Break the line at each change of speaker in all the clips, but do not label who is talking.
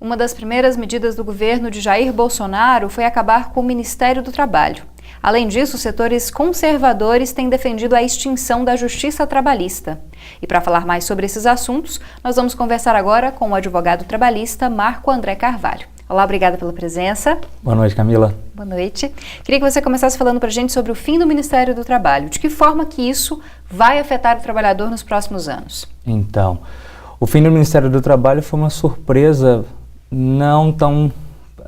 Uma das primeiras medidas do governo de Jair Bolsonaro foi acabar com o Ministério do Trabalho. Além disso, os setores conservadores têm defendido a extinção da Justiça Trabalhista. E para falar mais sobre esses assuntos, nós vamos conversar agora com o advogado trabalhista Marco André Carvalho. Olá, obrigada pela presença.
Boa noite, Camila.
Boa noite. Queria que você começasse falando para a gente sobre o fim do Ministério do Trabalho. De que forma que isso vai afetar o trabalhador nos próximos anos?
Então, o fim do Ministério do Trabalho foi uma surpresa não tão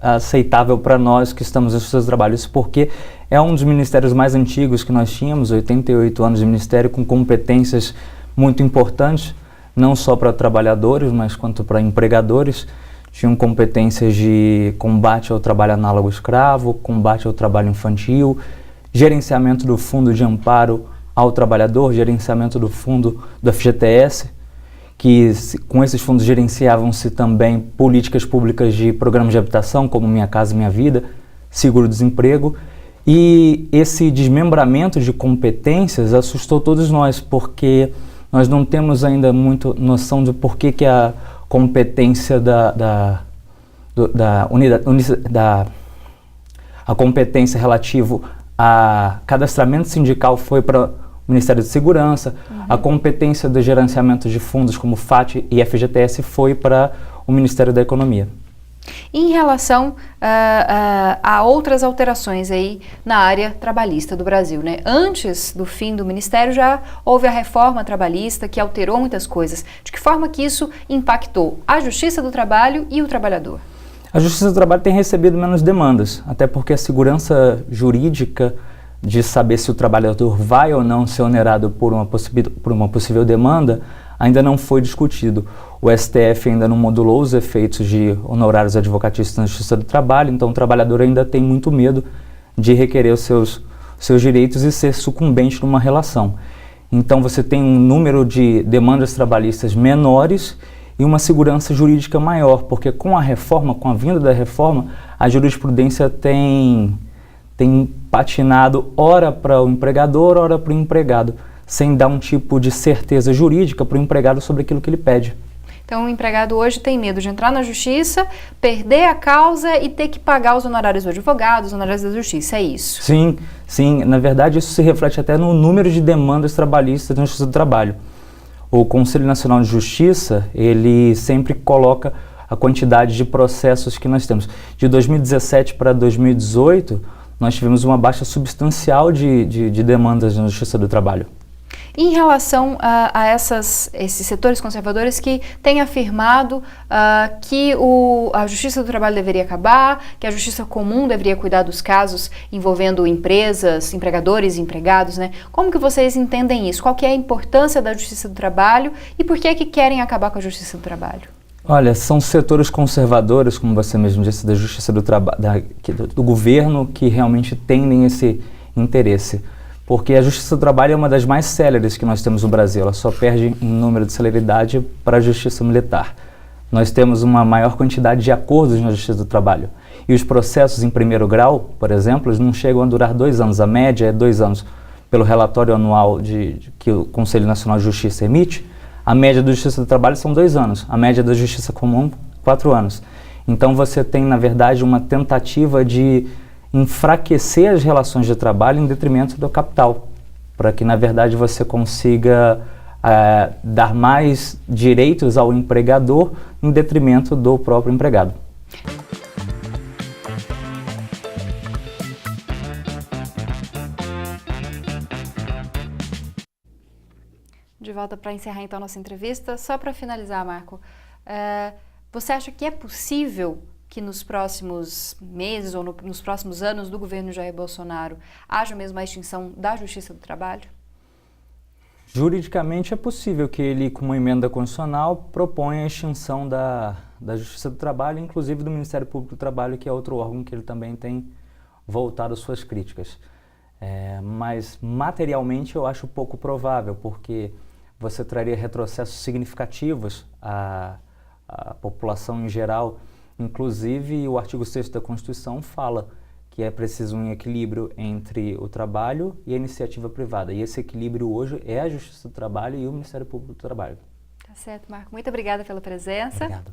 aceitável para nós que estamos nos seus trabalhos, porque é um dos ministérios mais antigos que nós tínhamos, 88 anos de ministério, com competências muito importantes, não só para trabalhadores, mas quanto para empregadores. Tinham competências de combate ao trabalho análogo escravo, combate ao trabalho infantil, gerenciamento do fundo de amparo ao trabalhador, gerenciamento do fundo do FGTS, que com esses fundos gerenciavam-se também políticas públicas de programas de habitação, como Minha Casa Minha Vida, seguro-desemprego, e esse desmembramento de competências assustou todos nós, porque nós não temos ainda muito noção do porquê que a competência a competência relativo a cadastramento sindical foi para o Ministério da Segurança, a competência do gerenciamento de fundos como FAT e FGTS foi para o Ministério da Economia.
Em relação a outras alterações aí na área trabalhista do Brasil, né? Antes do fim do Ministério já houve a reforma trabalhista que alterou muitas coisas. De que forma que isso impactou a Justiça do Trabalho e o trabalhador?
A Justiça do Trabalho tem recebido menos demandas, até porque a segurança jurídica de saber se o trabalhador vai ou não ser onerado por uma possível demanda ainda não foi discutido. O STF ainda não modulou os efeitos de honorários advocatícios na Justiça do Trabalho, então o trabalhador ainda tem muito medo de requerer os seus direitos e ser sucumbente numa relação. Então você tem um número de demandas trabalhistas menores e uma segurança jurídica maior, porque com a reforma, com a vinda da reforma, a jurisprudência tem patinado ora para o empregador, ora para o empregado, sem dar um tipo de certeza jurídica para o empregado sobre aquilo que ele pede.
Então o empregado hoje tem medo de entrar na justiça, perder a causa e ter que pagar os honorários do advogado, os honorários da justiça, é isso?
Sim, sim. Na verdade isso se reflete até no número de demandas trabalhistas na Justiça do Trabalho. O Conselho Nacional de Justiça, ele sempre coloca a quantidade de processos que nós temos. De 2017 para 2018, nós tivemos uma baixa substancial de demandas na Justiça do Trabalho.
Em relação a esses setores conservadores que têm afirmado que a Justiça do Trabalho deveria acabar, que a Justiça Comum deveria cuidar dos casos envolvendo empresas, empregadores e empregados, né? Como que vocês entendem isso? Qual que é a importância da Justiça do Trabalho e por que querem acabar com a Justiça do Trabalho?
Olha, são setores conservadores, como você mesmo disse, da Justiça do Trabalho, do governo, que realmente tendem esse interesse. Porque a Justiça do Trabalho é uma das mais céleres que nós temos no Brasil. Ela só perde em número de celeridade para a Justiça Militar. Nós temos uma maior quantidade de acordos na Justiça do Trabalho. E os processos em primeiro grau, por exemplo, eles não chegam a durar 2 anos. A média é 2 anos. Pelo relatório anual que o Conselho Nacional de Justiça emite, a média da Justiça do Trabalho são 2 anos. A média da Justiça Comum, 4 anos. Então você tem, na verdade, uma tentativa de enfraquecer as relações de trabalho em detrimento do capital, para que, na verdade, você consiga dar mais direitos ao empregador em detrimento do próprio empregado.
De volta para encerrar então nossa entrevista, só para finalizar, Marco, você acha que é possível que nos próximos meses ou nos próximos anos do governo Jair Bolsonaro haja mesmo a extinção da Justiça do Trabalho?
Juridicamente é possível que ele, com uma emenda constitucional, proponha a extinção da Justiça do Trabalho, inclusive do Ministério Público do Trabalho, que é outro órgão que ele também tem voltado suas críticas. Mas materialmente eu acho pouco provável, porque você traria retrocessos significativos à população em geral. Inclusive, o artigo 6º da Constituição fala que é preciso um equilíbrio entre o trabalho e a iniciativa privada. E esse equilíbrio hoje é a Justiça do Trabalho e o Ministério Público do Trabalho.
Tá certo, Marco. Muito obrigada pela presença.
Obrigado.